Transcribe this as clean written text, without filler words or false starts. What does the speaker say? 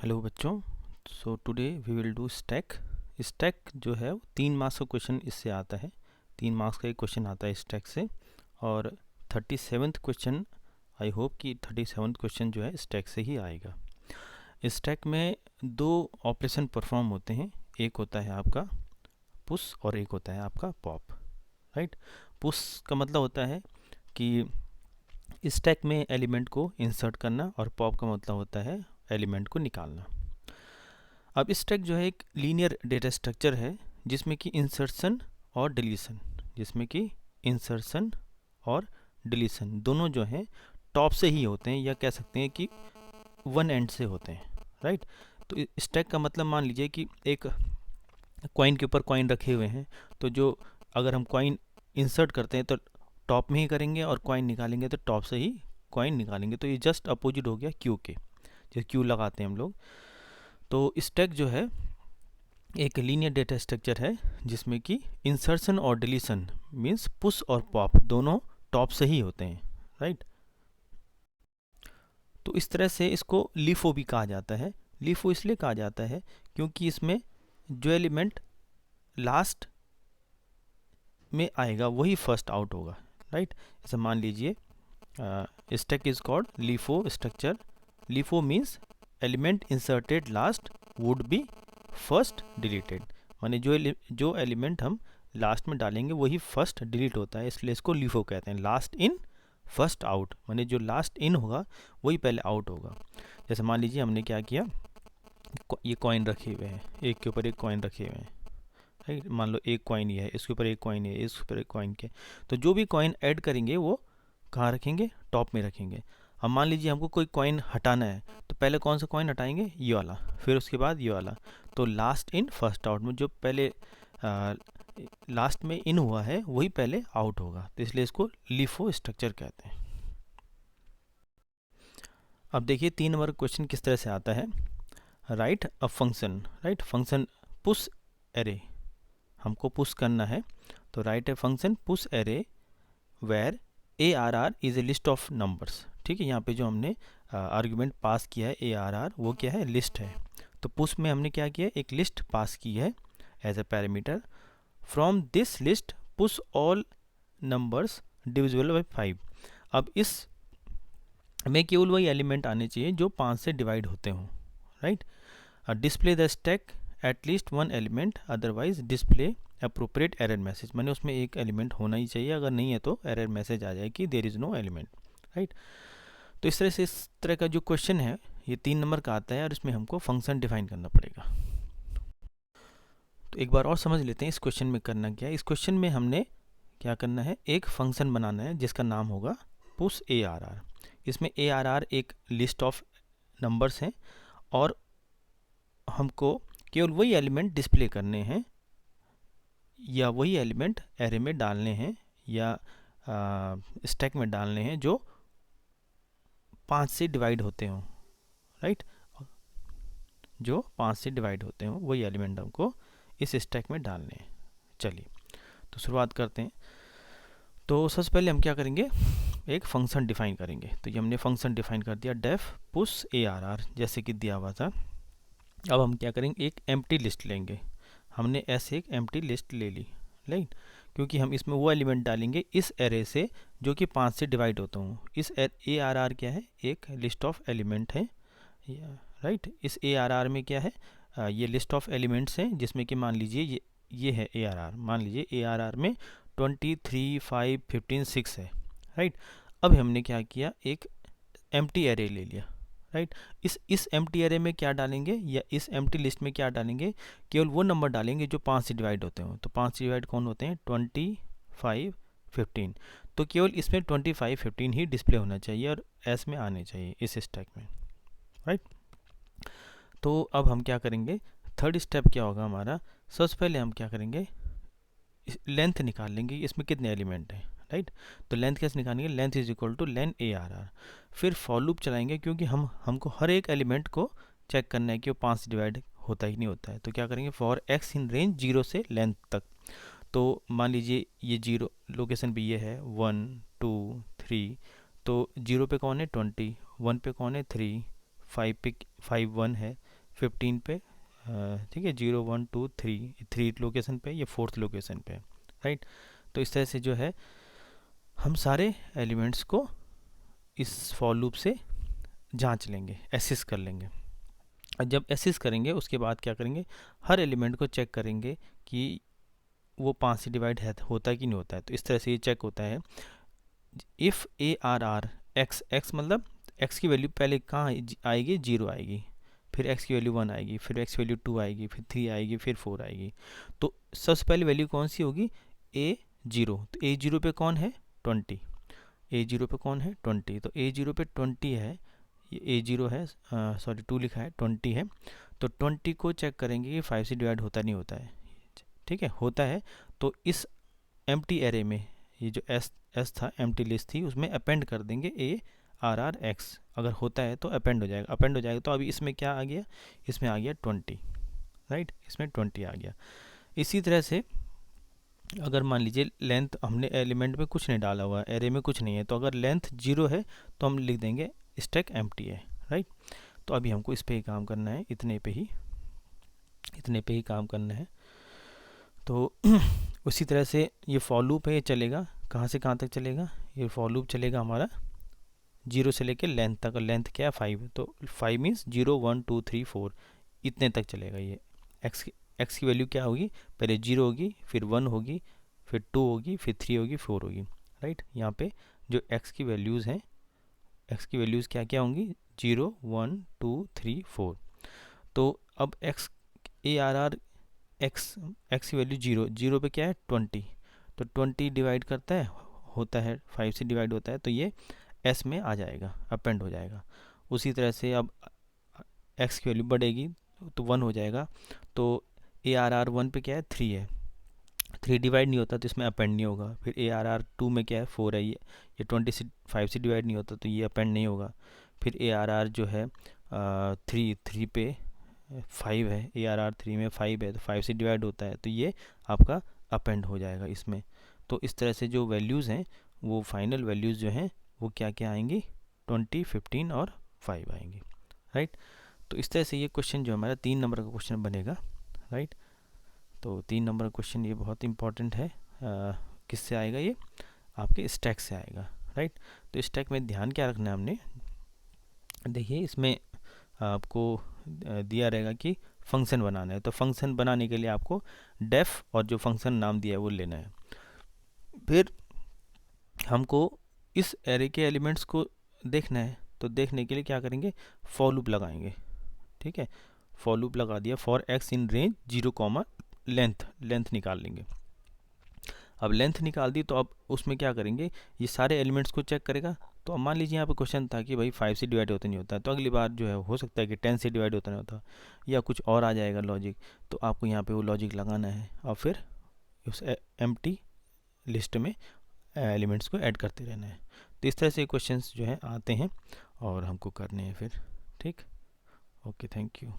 Hello बच्चों। So today we will do stack. Stack जो है वो 3 मार्क्स का क्वेश्चन इससे आता है। 3 मार्क्स का एक क्वेश्चन आता है स्टैक से, और 37th क्वेश्चन, आई होप कि 37th क्वेश्चन जो है स्टैक से ही आएगा। स्टैक में 2 ऑपरेशन परफॉर्म होते हैं, एक होता है आपका पुश और एक होता है आपका पॉप। राइट, पुश का मतलब होता है कि स्टैक में एलिमेंट को इंसर्ट करना, और पॉप का मतलब होता है एलिमेंट को निकालना। अब स्टैक जो है एक लीनियर डेटा स्ट्रक्चर है जिसमें कि इंसर्शन और डिलीशन दोनों जो हैं टॉप से ही होते हैं, या कह सकते हैं कि वन एंड से होते हैं। राइट, तो स्टैक का मतलब मान लीजिए कि एक कॉइन के ऊपर कॉइन रखे हुए हैं, तो जो अगर हम कॉइन इंसर्ट करते हैं तो टॉप में ही करेंगे, और कॉइन निकालेंगे तो टॉप से ही कॉइन निकालेंगे। तो ये जस्ट अपोजिट हो गया क्यू के, जो क्यू लगाते हैं हम लोग। तो स्टैक जो है एक लीनियर डेटा स्ट्रक्चर है जिसमें कि इंसर्शन और डिलीशन मीन्स पुश और पॉप दोनों टॉप से ही होते हैं। राइट, तो इस तरह से इसको लीफो भी कहा जाता है। लीफो इसलिए कहा जाता है क्योंकि इसमें जो एलिमेंट लास्ट में आएगा वही फर्स्ट आउट होगा। राइट, जैसे मान लीजिए stack is called LIFO structure. LIFO means element inserted last would be first deleted, माने जो एलिमेंट हम लास्ट में डालेंगे वही फर्स्ट डिलीट होता है, इसलिए इसको लीफो कहते हैं। लास्ट इन फर्स्ट आउट, माने जो लास्ट इन होगा वही पहले आउट होगा। जैसे मान लीजिए हमने क्या किया, ये कॉइन रखे हुए हैं, एक के ऊपर एक कॉइन रखे हुए हैं। राइट, मान लो एक कॉइन ये है, इसके ऊपर एक कॉइन है, इसके ऊपर एक कॉइन के, तो जो भी कॉइन ऐड करेंगे वो कहाँ रखेंगे, टॉप में रखेंगे। अब मान लीजिए हमको कोई कॉइन हटाना है, तो पहले कौन सा कॉइन हटाएंगे, ये वाला, फिर उसके बाद ये वाला। तो लास्ट इन फर्स्ट आउट में जो पहले लास्ट में इन हुआ है वही पहले आउट होगा, तो इसलिए इसको लीफो स्ट्रक्चर कहते हैं। अब देखिए 3 नंबर क्वेश्चन किस तरह से आता है। Write a function, write function push array, हमको पुश करना है, तो write a function push array where ARR is a list of numbers. ठीक है, यहाँ पे जो हमने आर्गुमेंट पास किया है ARR, वो क्या है, लिस्ट है। तो पुश में हमने क्या किया, एक लिस्ट पास की है as a parameter. From this list push all numbers divisible by 5। अब इस में केवल वही एलिमेंट आने चाहिए जो 5 से डिवाइड होते हों। Right, display the stack at least one element, otherwise display appropriate error message, मैंने उसमें एक एलिमेंट होना ही चाहिए, अगर नहीं है तो एरर मैसेज आ जाए कि there is no element. Right, तो इस तरह का जो क्वेश्चन है ये 3 नंबर का आता है, और इसमें हमको फंक्शन डिफाइन करना पड़ेगा। तो एक बार और समझ लेते हैं इस क्वेश्चन में करना क्या है। इस क्वेश्चन में हमने क्या करना है, एक फंक्शन बनाना है जिसका नाम होगा पुश ARR। इसमें ARR एक लिस्ट ऑफ नंबर्स हैं, और हमको केवल वही एलिमेंट डिस्प्ले करने हैं, या वही एलिमेंट एरे में डालने हैं, या स्टैक में डालने हैं जो 5 से डिवाइड होते हों। राइट, जो 5 से डिवाइड होते हों वही एलिमेंट हमको इस स्टैक में डालने हैं। चलिए तो शुरुआत करते हैं। तो सबसे पहले हम क्या करेंगे, एक फंक्शन डिफाइन करेंगे। तो ये हमने फंक्शन डिफाइन कर दिया, डेफ पुश ARR जैसे कि दिया हुआ था। अब हम क्या करेंगे, एक एम्प्टी लिस्ट लेंगे। हमने ऐसे एक एम्प्टी लिस्ट ले ली, राइट, क्योंकि हम इसमें वो एलिमेंट डालेंगे इस एरे से जो कि 5 से डिवाइड होता हूँ। इस ARR क्या है, एक लिस्ट ऑफ एलिमेंट है। राइट, इस ARR में क्या है, ये लिस्ट ऑफ एलिमेंट्स हैं, जिसमें कि मान लीजिए ये है ARR। मान लीजिए ARR में 23, 5, 15, 6 है। राइट, अब हमने क्या किया, एक एम्प्टी एरे ले लिया। राइट, इस एम्प्टी एरे में क्या डालेंगे, या इस एम्प्टी लिस्ट में क्या डालेंगे, केवल वो नंबर डालेंगे जो 5 से डिवाइड होते हो। तो 5 से डिवाइड कौन होते हैं, 25, 15। तो केवल इसमें 25, 15 ही डिस्प्ले होना चाहिए और एस में आने चाहिए इस स्टैक में। राइट, तो अब हम क्या करेंगे, थर्ड स्टेप क्या होगा हमारा, सबसे पहले हम क्या करेंगे, लेंथ निकाल लेंगे, इसमें कितने एलिमेंट हैं। राइट, तो लेंथ कैसे निकालेंगे, length is equal two lane ARR। फिर फॉर लूप चलाएंगे, क्योंकि हमको हर एक एलिमेंट को चेक करना है कि वो 5 से डिवाइड होता ही नहीं होता है। तो क्या करेंगे, फॉर x इन रेंज 0 से लेंथ तक। तो मान लीजिए ये 0 लोकेशन पे ये है 1, 2, 3, तो 0 पे कौन है 20, 1 पे कौन है 3, 5 पे 5 1 है, 15 पे, ठीक है, 0 1 2 3, 3 लोकेशन पे, ये 4th लोकेशन पे, राइट। तो इस तरह से जो है हम सारे एलिमेंट्स को इस फॉर लूप से जांच लेंगे, एसेस कर लेंगे। और जब एसेस करेंगे उसके बाद क्या करेंगे, हर एलिमेंट को चेक करेंगे कि वो 5 से डिवाइड होता है कि नहीं होता है। तो इस तरह से ये चेक होता है। If A R R x, x मतलब एक्स की वैल्यू पहले कहाँ आएगी, 0 आएगी, फिर एक्स की वैल्यू 1 आएगी, फिर एक्स की वैल्यू 2 आएगी, फिर 3 आएगी, फिर 4 आएगी। तो सबसे पहले वैल्यू कौन सी होगी, A0। तो A0 पे कौन है, 20। A0 पे कौन है, 20। तो A0 पे 20 है, ये A0 है, सॉरी 2 लिखा है, 20 है। तो 20 को चेक करेंगे कि 5 से डिवाइड होता नहीं होता है, ठीक है, होता है। तो इस एम्प्टी एरे में ये जो एस था, एम्प्टी लिस्ट थी, उसमें अपेंड कर देंगे ARR X। अगर होता है तो अपेंड हो जाएगा, अपेंड हो जाएगा। तो अभी इसमें क्या आ गया, इसमें आ गया 20, राइट, इसमें 20 आ गया। इसी तरह से अगर मान लीजिए लेंथ, हमने एलिमेंट में कुछ नहीं डाला हुआ है, एरे में कुछ नहीं है, तो अगर लेंथ 0 है तो हम लिख देंगे स्टैक एम्प्टी है, राइट। तो अभी हमको इस पर ही काम करना है, इतने पे ही काम करना है। तो उसी तरह से ये फॉर लूप है, ये चलेगा कहाँ से कहाँ तक चलेगा, ये फॉर लूप चलेगा हमारा 0 से लेकर लेंथ तक। लेंथ क्या है, 5, तो 5 मीन्स 0 1 2 3 4 इतने तक चलेगा। ये एक्स की वैल्यू क्या होगी, पहले 0 होगी, फिर 1 होगी, फिर 2 होगी, फिर 3 होगी, 4 होगी, राइट। यहाँ पे जो एक्स की वैल्यूज़ हैं, एक्स की वैल्यूज़ क्या क्या होंगी, 0 1 2 3 4। तो अब ARR एक्स की वैल्यू 0 पे क्या है, 20। तो 20 डिवाइड करता है, होता है 5 से डिवाइड होता है, तो ये एस में आ जाएगा, अपेंड हो जाएगा। उसी तरह से अब एक्स की वैल्यू बढ़ेगी तो 1 हो जाएगा। तो ARR 1 पे क्या है, 3 है, 3 डिवाइड नहीं होता तो इसमें अपेंड नहीं होगा। फिर ARR 2 में क्या है, 4 है, ये 20 से 5 से डिवाइड नहीं होता तो ये अपेंड नहीं होगा। फिर ARR जो है 3 पे 5 है, ARR 3 में 5 है, तो 5 से डिवाइड होता है तो ये आपका अपेंड हो जाएगा इसमें। तो इस तरह से जो वैल्यूज़ हैं, वो फाइनल वैल्यूज़ जो हैं वो क्या क्या आएंगी, 20 15 और 5 आएंगी, राइट। तो इस तरह से ये क्वेश्चन जो हमारा 3 नंबर का क्वेश्चन बनेगा, राइट। तो 3 नंबर का क्वेश्चन ये बहुत इंपॉर्टेंट है। किससे आएगा, ये आपके स्टैक से आएगा, राइट। तो स्टैक में ध्यान क्या रखना है हमने, देखिए इसमें आपको दिया रहेगा कि फंक्शन बनाना है। तो फंक्शन बनाने के लिए आपको डेफ और जो फंक्शन नाम दिया है वो लेना है। फिर हमको इस एरे के एलिमेंट्स को देखना है, तो देखने के लिए क्या करेंगे, फॉर लूप लगाएंगे, ठीक है। फॉर लूप लगा दिया, for x in range 0, length निकाल लेंगे। अब लेंथ निकाल दी तो अब उसमें क्या करेंगे, ये सारे एलिमेंट्स को चेक करेगा। तो अब मान लीजिए यहाँ पे क्वेश्चन था कि भाई 5 से डिवाइड होता नहीं होता, तो अगली बार जो है हो सकता है कि 10 से डिवाइड होता नहीं होता, या कुछ और आ जाएगा लॉजिक। तो आपको यहाँ पे वो लॉजिक लगाना है और फिर उस एम्प्टी लिस्ट में एलिमेंट्स को ऐड करते रहना है। तो इस तरह से क्वेश्चंस जो है आते हैं और हमको करने हैं फिर, ठीक। Okay, thank you.